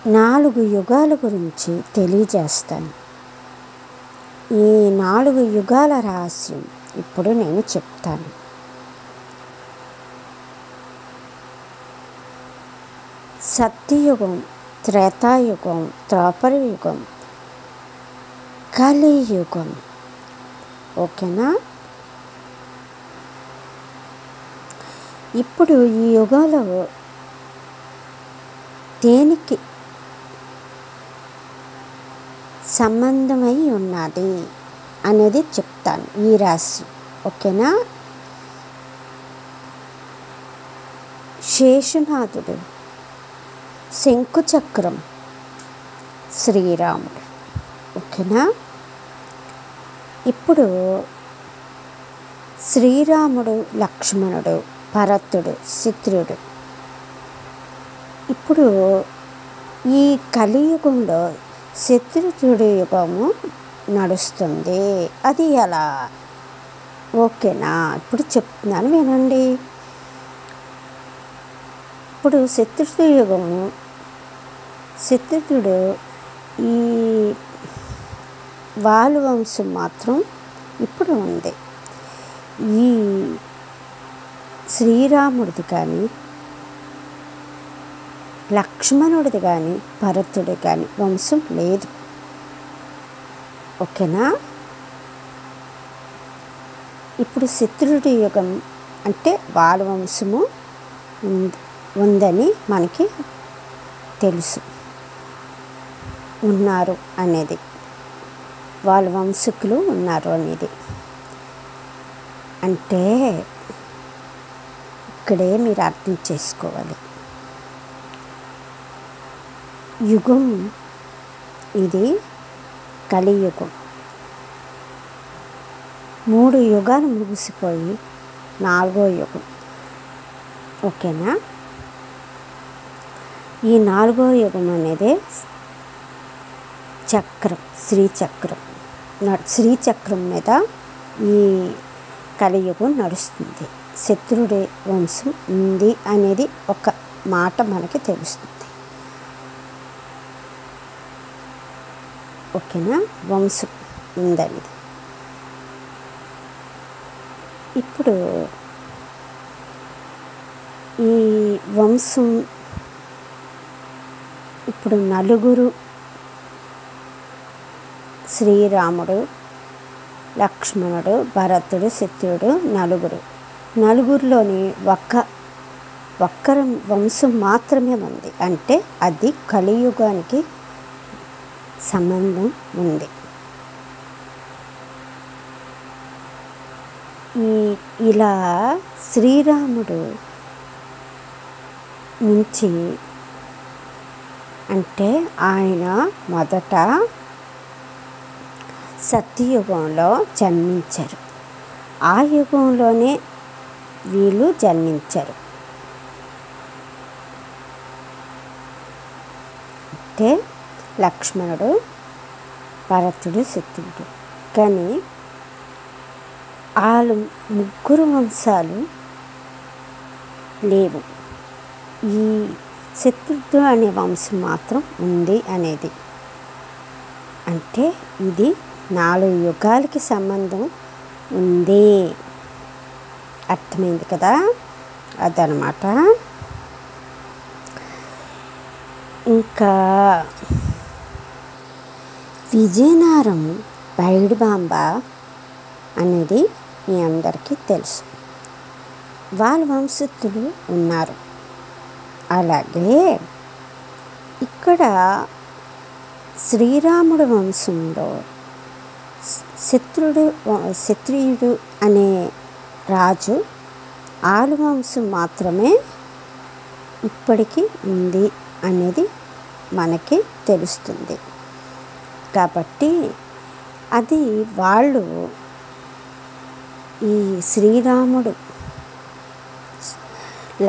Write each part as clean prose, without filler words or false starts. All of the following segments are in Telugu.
4 యుగాల గురించి తెలియజేస్తాను. ఈ 4 యుగాల రహస్యం ఇప్పుడు నేను చెప్తాను. సత్యయుగం, త్రేతాయుగం, ద్వాపరయుగం, కలియుగం. ఓకేనా? ఇప్పుడు ఈ యుగంలో దేనికి సంబంధమై ఉన్నది అనేది చెప్తాను, ఈ రాశి. ఓకేనా? శేషునాథుడు, శంకుచక్రం, శ్రీరాముడు. ఓకేనా? ఇప్పుడు శ్రీరాముడు, లక్ష్మణుడు, భరతుడు, శత్రుడు. ఇప్పుడు ఈ కలియుగంలో శత్రుఘ్నుడి యుగము నడుస్తుంది. అది ఎలా? ఓకేనా? ఇప్పుడు చెప్తున్నాను, వినండి. ఇప్పుడు శత్రుఘ్నుడి యుగము, శత్రుఘ్నుడు ఈ వాలు వంశం మాత్రం ఇప్పుడు ఉంది. ఈ శ్రీరాముడిది కానీ, లక్ష్మణుడిది కానీ, భరతుడి కానీ వంశం లేదు. ఓకేనా? ఇప్పుడు శత్రుడి యుగం అంటే వాళ్ళ వంశము ఉందని మనకి తెలుసు, ఉన్నారు అనేది, వాళ్ళ వంశకులు ఉన్నారు అనేది. అంటే ఇక్కడే మీరు అర్థం చేసుకోవాలి. యుగం ఇది కలియుగం. 3 యుగాలు ముగిసిపోయి 4వ యుగం. ఓకేనా? ఈ 4వ యుగం అనేది చక్రం, శ్రీచక్రం. శ్రీచక్రం మీద ఈ కలియుగం నడుస్తుంది. శత్రుడి వంశం ఉంది అనేది ఒక మాట మనకి తెలుస్తుంది. ఓకేనా? వంశం ఉందనేది. ఇప్పుడు ఈ వంశం ఇప్పుడు 4 శ్రీరాముడు, లక్ష్మణుడు, భరతుడు, శత్రుడు, 4లోని ఒక్కరి వంశం మాత్రమే ఉంది. అంటే అది కలియుగానికి సంబంధం ఉంది. ఇలా శ్రీరాముడు నుంచి అంటే ఆయన మొదట సత్యయుగంలో జన్మించారు. ఆ యుగంలోనే వీళ్ళు జన్మించారు. అంటే లక్ష్మణుడు, భరతుడు, శత్రుడు. కానీ వాళ్ళు 3 వంశాలు లేవు. ఈ శత్రుడు అనే వంశం మాత్రం ఉంది అనేది. అంటే ఇది 4 యుగాలకి సంబంధం ఉంది. అర్థమైంది కదా? అదనమాట. ఇంకా విజయనగరం పైడిమాంబ అనేది మీ అందరికీ తెలుసు. వాళ్ళ వంశస్థులు ఉన్నారు. అలాగే ఇక్కడ శ్రీరాముడి వంశంలో శత్రుయుడు అనే రాజు, ఆలు వంశం మాత్రమే ఇప్పటికీ ఉంది అనేది మనకి తెలుస్తుంది. కాబట్టి అది వాళ్ళు ఈ శ్రీరాముడు,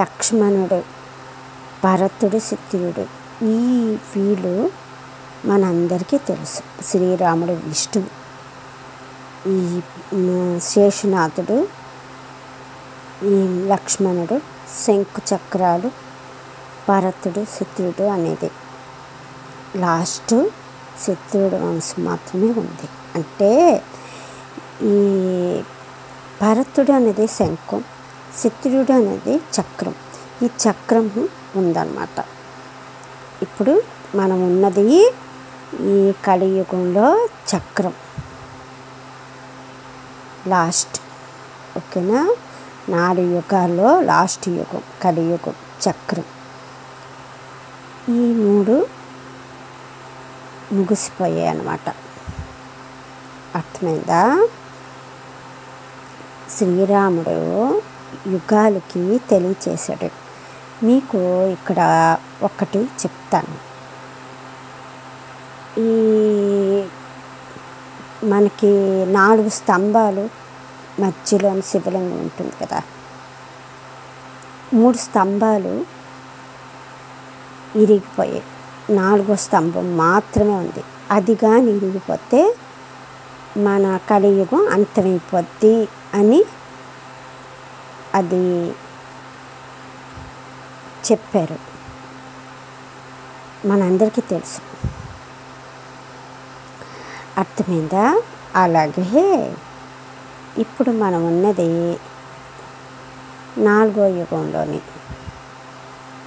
లక్ష్మణుడు, భరతుడు, శత్రుడు ఈ వీళ్ళు మనందరికీ తెలుసు. శ్రీరాముడు విష్ణువు, ఈ శేషునాథుడు, ఈ లక్ష్మణుడు, శంకు చక్రాలు, భరతుడు, శత్రుడు అనేది లాస్ట్ శత్రువుడి వంశం మాత్రమే ఉంది. అంటే ఈ భరతుడు అనేది శంఖం, శత్రువుడు అనేది చక్రం. ఈ చక్రం ఉందన్నమాట. ఇప్పుడు మనం ఉన్నది ఈ కలియుగంలో చక్రం లాస్ట్. ఓకేనా? 4 యుగాల్లో లాస్ట్ యుగం కలియుగం చక్రం. ఈ 3 ముగిసిపోయాయి అన్నమాట. అర్థమైందా? శ్రీరాముడు యుగాలకి తెలియచేశాడు. మీకు ఇక్కడ ఒకటి చెప్తాను. ఈ మనకి 4 స్తంభాలు మధ్యలోని శివలింగం ఉంటుంది కదా, 3 స్తంభాలు ఇరిగిపోయాయి, 4వ స్తంభం మాత్రమే ఉంది. అది కానీ ఇరిగిపోతే మన కలియుగం అంతమైపోద్ది అని అది చెప్పారు. మనందరికీ తెలుసు. అర్థమైందా? అలాగే ఇప్పుడు మనం ఉన్నది 4వ యుగంలోని.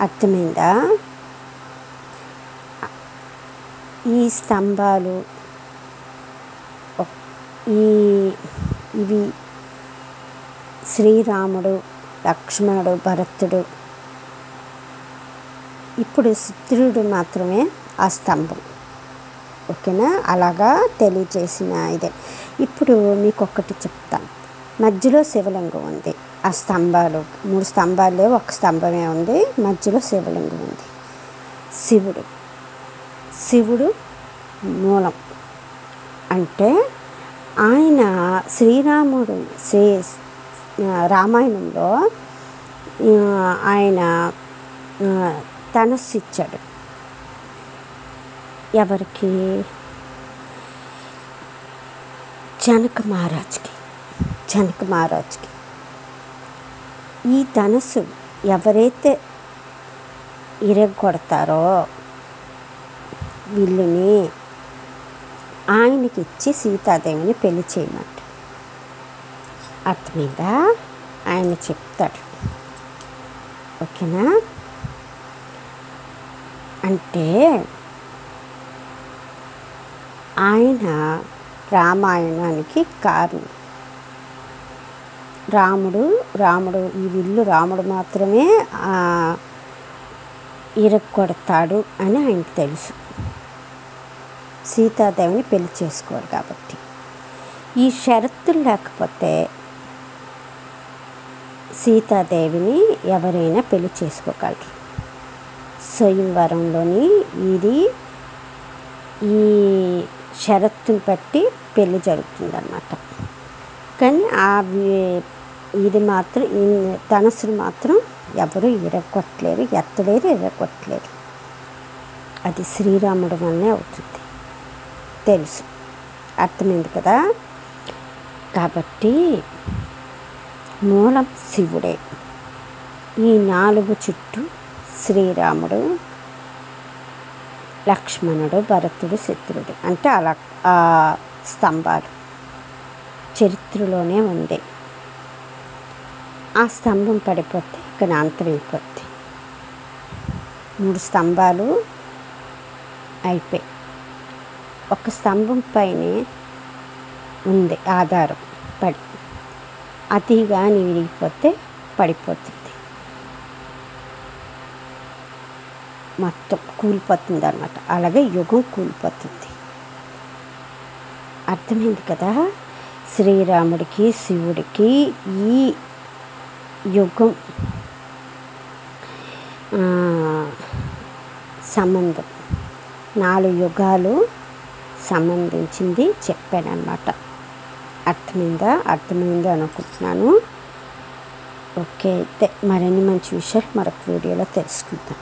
అర్థమైందా? ఈ స్తంభాలు ఇవి శ్రీరాముడు, లక్ష్మణుడు, భరతుడు. ఇప్పుడు శత్రువుడు మాత్రమే ఆ స్తంభం. ఓకేనా? అలాగా తెలియజేసిన ఇదే. ఇప్పుడు మీకు ఒక్కటి చెప్తాను. మధ్యలో శివలింగం ఉంది. ఆ స్తంభాలు 3 స్తంభాలు లేవు, 1 స్తంభమే ఉంది. మధ్యలో శివలింగం ఉంది. శివుడు మూలం. అంటే ఆయన శ్రీరాముడు రామాయణంలో ఆయన ధనస్సు ఇచ్చాడు. ఎవరికి? జనక మహారాజ్కి. ఈ ధనస్సు ఎవరైతే ఇరగొడతారో వీళ్ళని ఆయనకి ఇచ్చి సీతాదేవిని పెళ్లి చేయమంట. అర్థమైందా? ఆయన చెప్తాడు. ఓకేనా? అంటే ఆయన రామాయణానికి కారణం. రాముడు ఈ విల్లు రాముడు మాత్రమే ఇరగొడతాడు అని ఆయనకు తెలుసు. సీతాదేవిని పెళ్లి చేసుకోడు కాబట్టి. ఈ షరతులు లేకపోతే సీతాదేవిని ఎవరైనా పెళ్లి చేసుకోగలరు. స్వయంవరంలోని ఈ షరతుని బట్టి పెళ్లి జరుగుతుందన్నమాట. కానీ ఇది మాత్రం ధనస్సును మాత్రం ఎవరు ఇరగొట్టలేరు, ఇరగొట్టలేరు. అది శ్రీరాముడి వల్లనే అవుతుంది, తెలుసు. అర్థమైంది కదా? కాబట్టి మూలం శివుడే. ఈ 4 చుట్టూ శ్రీరాముడు, లక్ష్మణుడు, భరతుడు, శత్రుడు. అంటే అలా స్తంభాలు చరిత్రలోనే ఉంది. ఆ స్తంభం పడిపోతే ఇక్కడ అంతమైపోద్ది. 3 స్తంభాలు అయిపోయి 1 స్తంభం పైనే ఉంది ఆధారం పడి. అది కానీ విరిగిపోతే పడిపోతుంది, మొత్తం కూలిపోతుంది అన్నమాట. అలాగే యుగం కూలిపోతుంది. అర్థమైంది కదా? శ్రీరాముడికి శివుడికి ఈ యుగం సంబంధం 4 యుగాలు సంబంధించింది చెప్పానన్నమాట. అర్థమైందో అనుకుంటున్నాను. ఓకే, అయితే మరిన్ని మంచి విషయాలు మరొక వీడియోలో తెలుసుకుందాం.